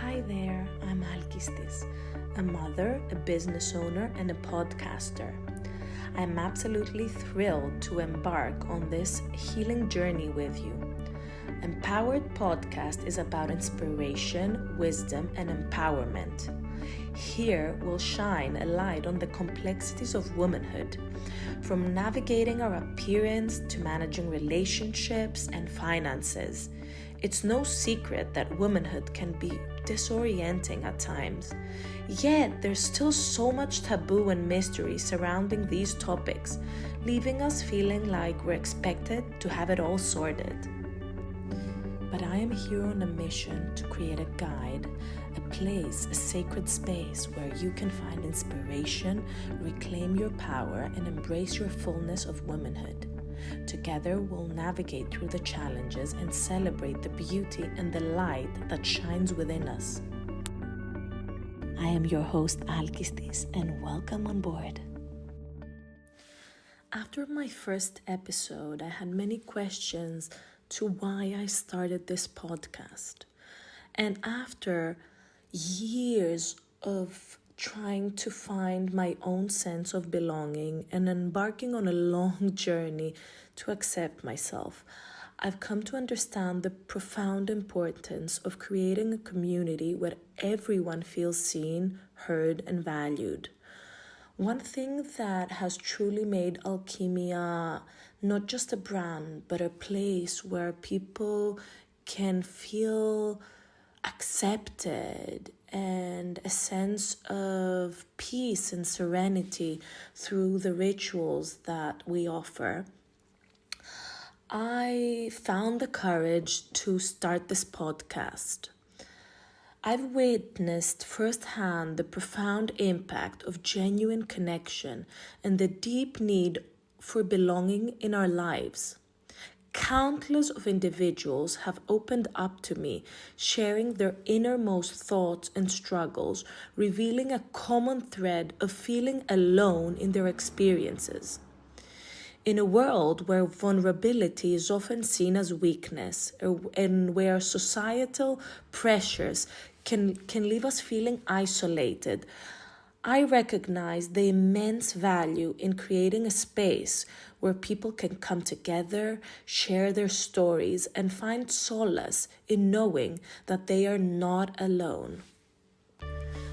Hi there, I'm Alchemia, a mother, a business owner, and a podcaster. I'm absolutely thrilled to embark on this healing journey with you. EmpoweHERed podcast is about inspiration, wisdom, and empowerment. Here we'll shine a light on the complexities of womanhood, from navigating our appearance to managing relationships and finances. It's no secret that womanhood can be disorienting at times. Yet there's still so much taboo and mystery surrounding these topics, leaving us feeling like we're expected to have it all sorted. But I am here on a mission to create a guide, a place, a sacred space where you can find inspiration, reclaim your power, and embrace your fullness of womanhood. Together, we'll navigate through the challenges and celebrate the beauty and the light that shines within us. I am your host, Alchemia, and welcome on board. After my first episode, I had many questions to why I started this podcast. And after years of trying to find my own sense of belonging and embarking on a long journey to accept myself, I've come to understand the profound importance of creating a community where everyone feels seen, heard, and valued. One thing that has truly made Alchemia not just a brand, but a place where people can feel accepted and a sense of peace and serenity through the rituals that we offer. I found the courage to start this podcast. I've witnessed firsthand the profound impact of genuine connection and the deep need for belonging in our lives. Countless of individuals have opened up to me, sharing their innermost thoughts and struggles, revealing a common thread of feeling alone in their experiences. In a world where vulnerability is often seen as weakness and where societal pressures can leave us feeling isolated, I recognize the immense value in creating a space where people can come together, share their stories, and find solace in knowing that they are not alone.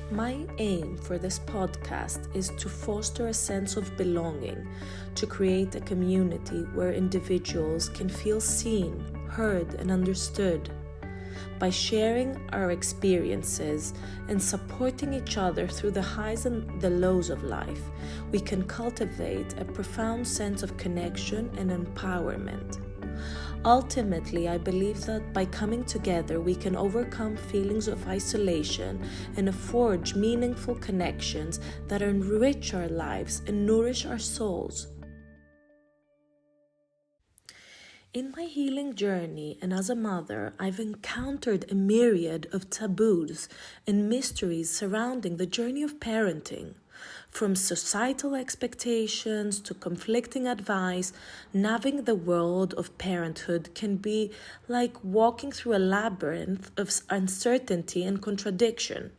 My aim for this podcast is to foster a sense of belonging, to create a community where individuals can feel seen, heard, and understood. By sharing our experiences and supporting each other through the highs and the lows of life, we can cultivate a profound sense of connection and empowerment. Ultimately, I believe that by coming together, we can overcome feelings of isolation and forge meaningful connections that enrich our lives and nourish our souls. In my healing journey and as a mother, I've encountered a myriad of taboos and mysteries surrounding the journey of parenting. From societal expectations to conflicting advice, navigating the world of parenthood can be like walking through a labyrinth of uncertainty and contradiction.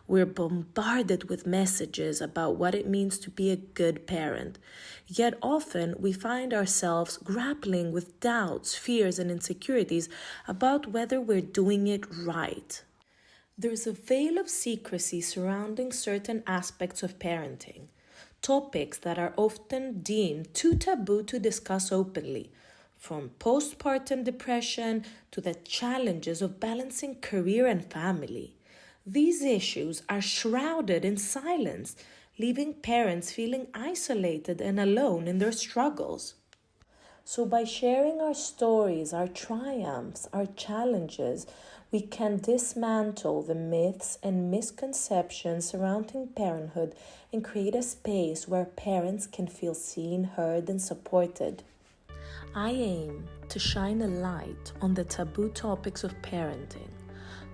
We're bombarded with messages about what it means to be a good parent. Yet often we find ourselves grappling with doubts, fears, and insecurities about whether we're doing it right. There's a veil of secrecy surrounding certain aspects of parenting, topics that are often deemed too taboo to discuss openly, from postpartum depression to the challenges of balancing career and family. These issues are shrouded in silence, leaving parents feeling isolated and alone in their struggles. So by sharing our stories, our triumphs, our challenges, we can dismantle the myths and misconceptions surrounding parenthood and create a space where parents can feel seen, heard, and supported. I aim to shine a light on the taboo topics of parenting,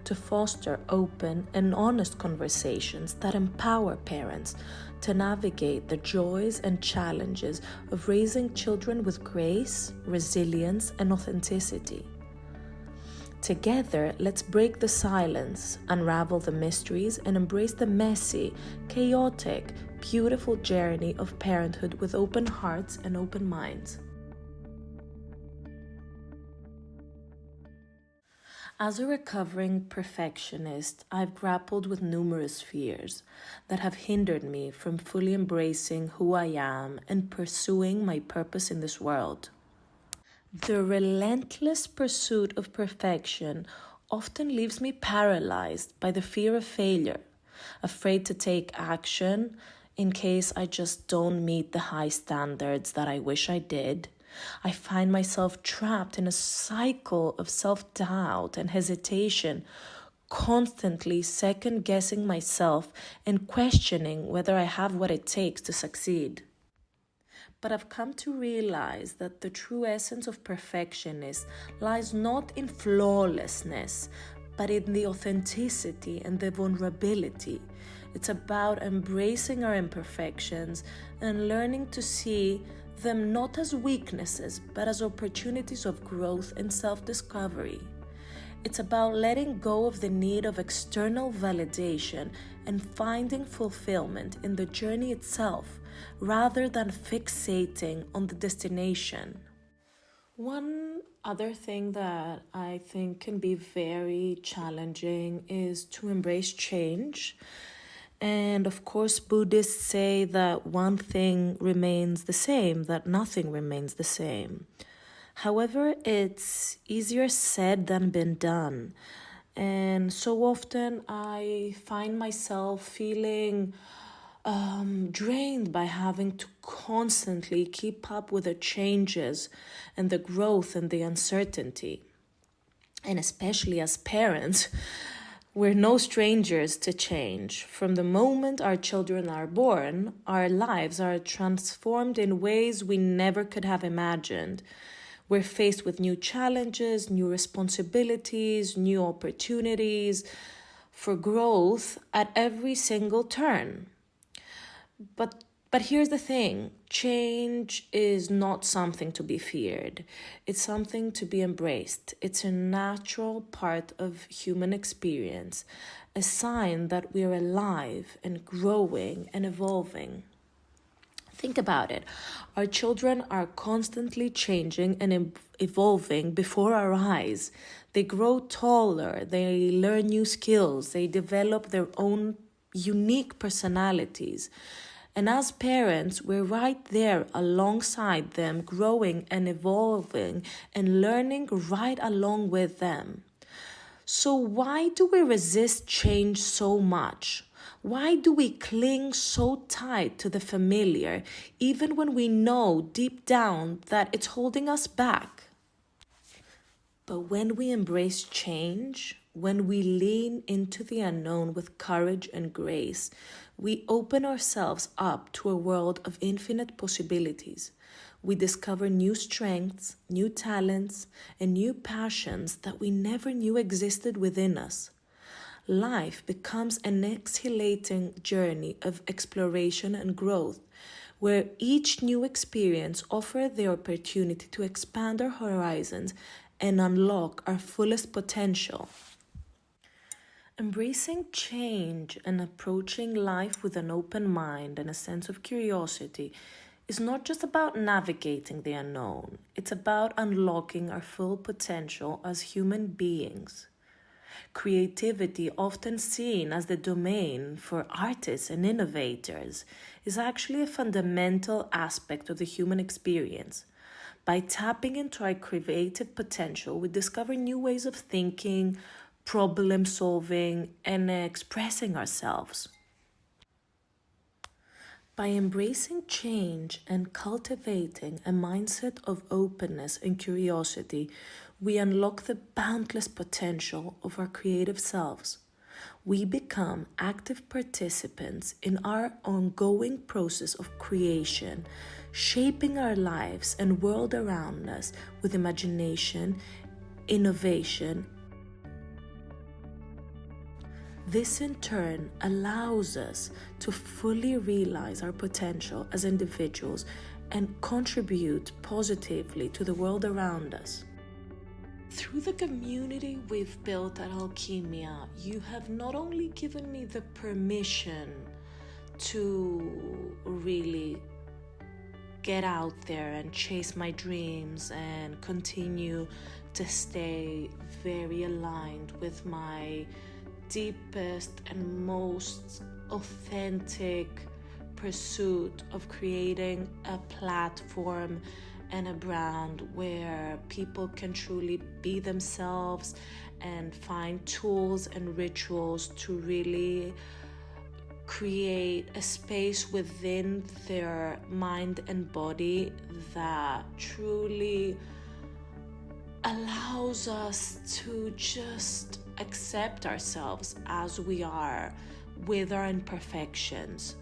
to foster open and honest conversations that empower parents to navigate the joys and challenges of raising children with grace, resilience, and authenticity. Together, let's break the silence, unravel the mysteries, and embrace the messy, chaotic, beautiful journey of parenthood with open hearts and open minds. As a recovering perfectionist, I've grappled with numerous fears that have hindered me from fully embracing who I am and pursuing my purpose in this world. The relentless pursuit of perfection often leaves me paralyzed by the fear of failure, afraid to take action in case I just don't meet the high standards that I wish I did. I find myself trapped in a cycle of self-doubt and hesitation, constantly second-guessing myself and questioning whether I have what it takes to succeed. But I've come to realize that the true essence of perfectionism lies not in flawlessness, but in the authenticity and the vulnerability. It's about embracing our imperfections and learning to see them not as weaknesses, but as opportunities of growth and self-discovery. It's about letting go of the need of external validation and finding fulfillment in the journey itself, rather than fixating on the destination. One other thing that I think can be very challenging is to embrace change. And of course, Buddhists say that one thing remains the same, that nothing remains the same. However, it's easier said than been done. And so often I find myself feeling drained by having to constantly keep up with the changes and the growth and the uncertainty. And especially as parents, we're no strangers to change. From the moment our children are born, our lives are transformed in ways we never could have imagined. We're faced with new challenges, new responsibilities, new opportunities for growth at every single turn. But here's the thing, change is not something to be feared. It's something to be embraced. It's a natural part of human experience, a sign that we're alive and growing and evolving. Think about it. Our children are constantly changing and evolving before our eyes. They grow taller, they learn new skills, they develop their own unique personalities. And as parents, we're right there alongside them, growing and evolving and learning right along with them. So why do we resist change so much? Why do we cling so tight to the familiar, even when we know deep down that it's holding us back? But when we embrace change, when we lean into the unknown with courage and grace, we open ourselves up to a world of infinite possibilities. We discover new strengths, new talents, and new passions that we never knew existed within us. Life becomes an exhilarating journey of exploration and growth, where each new experience offers the opportunity to expand our horizons and unlock our fullest potential. Embracing change and approaching life with an open mind and a sense of curiosity is not just about navigating the unknown. It's about unlocking our full potential as human beings. Creativity, often seen as the domain for artists and innovators, is actually a fundamental aspect of the human experience. By tapping into our creative potential, we discover new ways of thinking, problem solving, and expressing ourselves. By embracing change and cultivating a mindset of openness and curiosity, we unlock the boundless potential of our creative selves. We become active participants in our ongoing process of creation, shaping our lives and world around us with imagination, innovation. This in turn allows us to fully realize our potential as individuals and contribute positively to the world around us. Through the community we've built at Alchemia, you have not only given me the permission to really get out there and chase my dreams and continue to stay very aligned with my deepest and most authentic pursuit of creating a platform and a brand where people can truly be themselves and find tools and rituals to really create a space within their mind and body that truly allows us to just accept ourselves as we are, with our imperfections.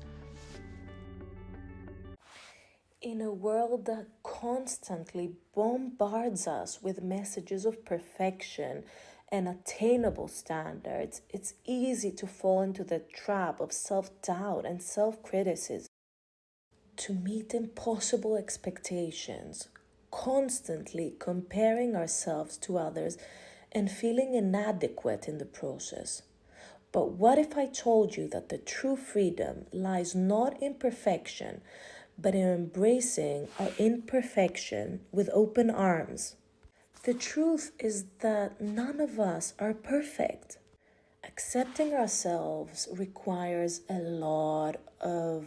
In a world that constantly bombards us with messages of perfection and attainable standards, it's easy to fall into the trap of self-doubt and self-criticism, to meet impossible expectations, constantly comparing ourselves to others and feeling inadequate in the process. But what if I told you that the true freedom lies not in perfection, but in embracing our imperfection with open arms? The truth is that none of us are perfect. Accepting ourselves requires a lot of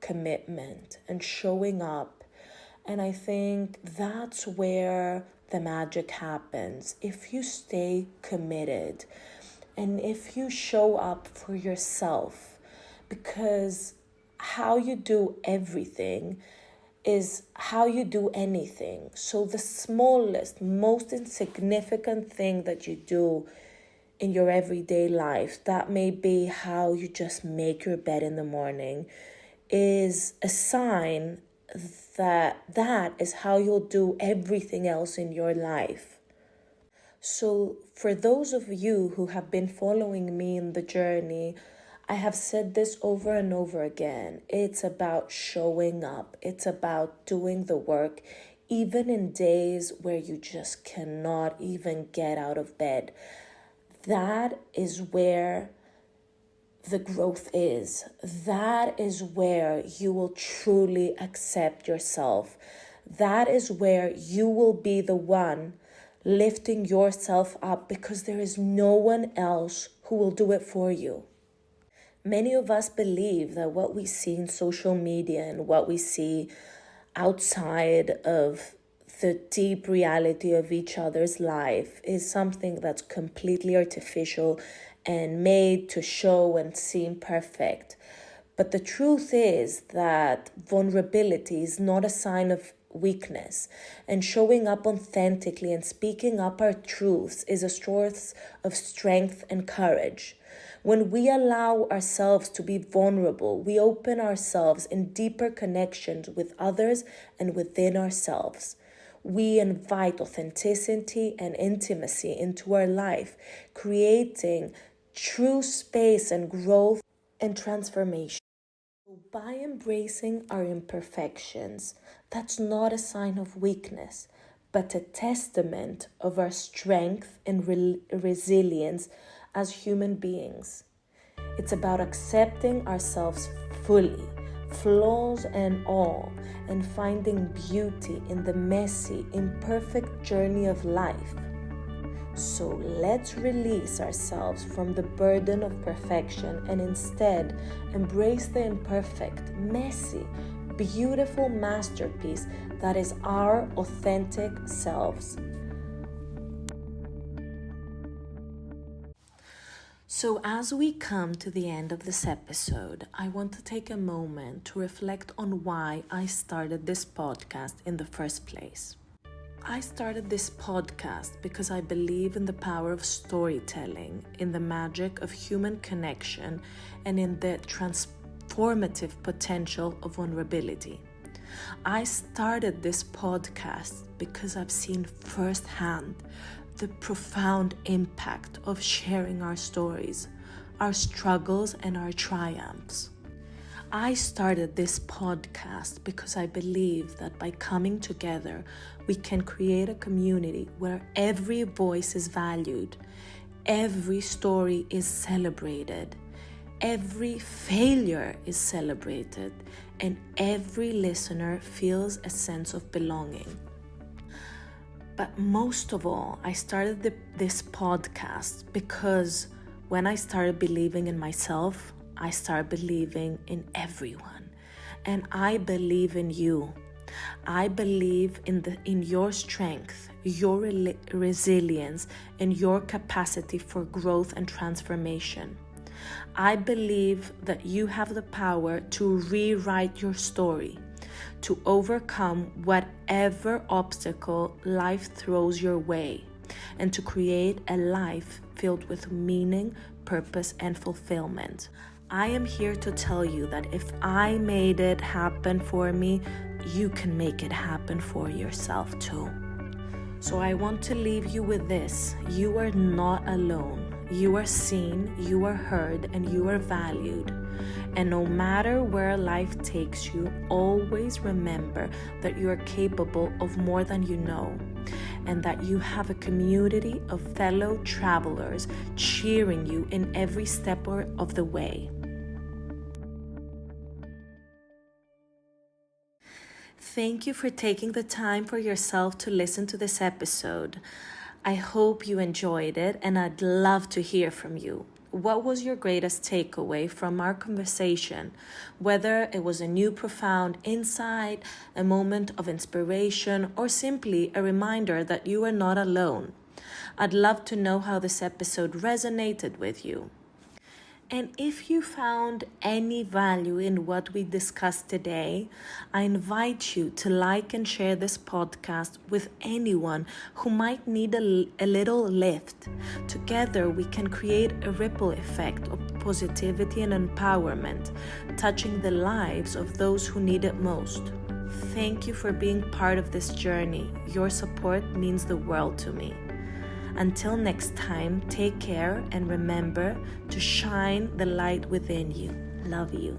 commitment and showing up. And I think that's where the magic happens. If you stay committed and if you show up for yourself, because how you do everything is how you do anything. So the smallest, most insignificant thing that you do in your everyday life, that may be how you just make your bed in the morning, is a sign that is how you'll do everything else in your life. So for those of you who have been following me in the journey, I have said this over and over again. It's about showing up. It's about doing the work, even in days where you just cannot even get out of bed. That is where the growth is. That is where you will truly accept yourself. That is where you will be the one lifting yourself up, because there is no one else who will do it for you. Many of us believe that what we see in social media and what we see outside of the deep reality of each other's life is something that's completely artificial and made to show and seem perfect. But the truth is that vulnerability is not a sign of weakness, and showing up authentically and speaking up our truths is a source of strength and courage. When we allow ourselves to be vulnerable, we open ourselves in deeper connections with others and within ourselves. We invite authenticity and intimacy into our life, creating true space and growth and transformation. By embracing our imperfections, that's not a sign of weakness, but a testament of our strength and resilience as human beings. It's about accepting ourselves fully, flaws and all, and finding beauty in the messy, imperfect journey of life. So let's release ourselves from the burden of perfection and instead embrace the imperfect, messy, beautiful masterpiece that is our authentic selves. So as we come to the end of this episode, I want to take a moment to reflect on why I started this podcast in the first place. I started this podcast because I believe in the power of storytelling, in the magic of human connection, and in the transformative potential of vulnerability. I started this podcast because I've seen firsthand the profound impact of sharing our stories, our struggles, and our triumphs. I started this podcast because I believe that by coming together, we can create a community where every voice is valued, every story is celebrated, every failure is celebrated, and every listener feels a sense of belonging. But most of all, I started this podcast because when I started believing in myself, I started believing in everyone. And I believe in you. I believe in your strength, your resilience, and your capacity for growth and transformation. I believe that you have the power to rewrite your story, to overcome whatever obstacle life throws your way, and to create a life filled with meaning, purpose, and fulfillment. I am here to tell you that if I made it happen for me, you can make it happen for yourself too. So I want to leave you with this. You are not alone. You are seen, you are heard, and you are valued. And no matter where life takes you, always remember that you are capable of more than you know, and that you have a community of fellow travelers cheering you in every step of the way. Thank you for taking the time for yourself to listen to this episode. I hope you enjoyed it, and I'd love to hear from you. What was your greatest takeaway from our conversation? Whether it was a new profound insight, a moment of inspiration, or simply a reminder that you are not alone. I'd love to know how this episode resonated with you. And if you found any value in what we discussed today, I invite you to like and share this podcast with anyone who might need a little lift. Together, we can create a ripple effect of positivity and empowerment, touching the lives of those who need it most. Thank you for being part of this journey. Your support means the world to me. Until next time, take care and remember to shine the light within you. Love you.